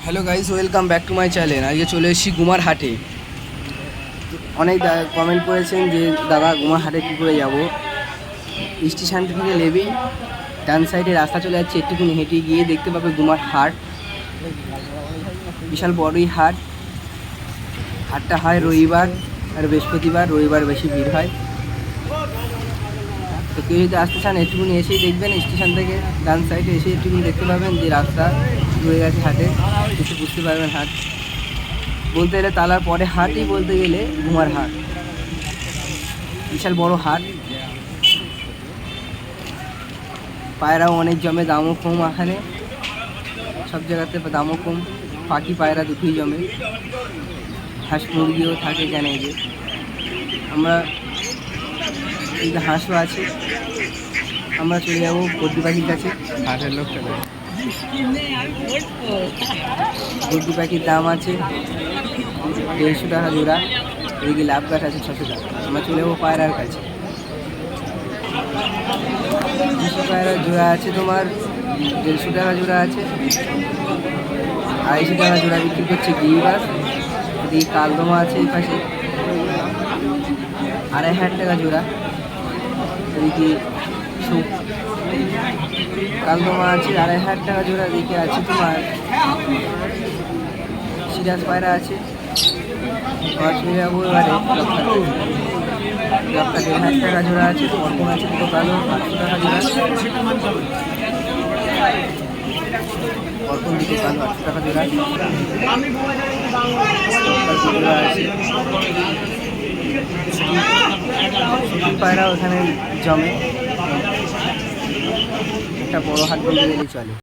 Hello guys, welcome back to my channel. আজকে চলে এসেছি গুমার হাটে। অনেক কমেন্ট করেছেন যে দাদা গুমার হাটে কী করে যাব। স্টেশন থেকে নেবে ডান সাইডে রাস্তা চলে যাচ্ছে, একটুখানি হেঁটে গিয়ে দেখতে পাবে গুমার হাট। বিশাল বড়ই হাট। হাটটা হয় রবিবার আর বৃহস্পতিবার। রবিবার বেশি ভিড় হয়। তো কেউ যদি আসতে চান একটুখানি এসেই দেখবেন, স্টেশন থেকে ডান সাইডে এসে একটুখানি দেখতে পাবেন যে রাস্তা ঘুরে গেছে হাটে, কিছু বুঝতে পারবেন। হাট বলতে গেলে তালার পরে হাটই বলতে গেলে গুমার হাট। বিশাল বড় হাট। পায়রাও অনেক জমে, দামও কম এখানে। সব জায়গাতে দামও কম। পাখি পায়রা দুটোই জমে। হাঁস মুরগিও থাকে জানে যে আমরা এই যে হাঁসও আছে। আমরা চলে যাবো গদ্দি পাখির কাছে। হাটের লোক চলে গদ্দি পাখির দাম আছে 150 টাকা জোড়া। এদিকে লাভ গাছ আছে 600 টাকা। আমরা চলে যাবো পায়রার কাছে। পায়রা জোড়া আছে তোমার 150 টাকা জোড়া আছে। 250 টাকা জোড়া বিক্রি করছে গিরিবাস। এদিকে কালদমা আছে এই পাশে 2,500 টাকা জোড়া। এদিকে কালদমা আছে 2,500 টাকা জোড়া। এদিকে আছে তোমার সিরাজ পায়রা আছে। চলে যাবো এবারে লক্ষা 1,500 টাকা জোড়া আছে। অর্পণ আছে দুটো কালো 800 টাকা জোড়া। অর্পণ দুটো কালো 800 টাকা জোড়া আছে। পায়রা ওখানে জমে। একটা বড় হাট বলতে গেলে চলে।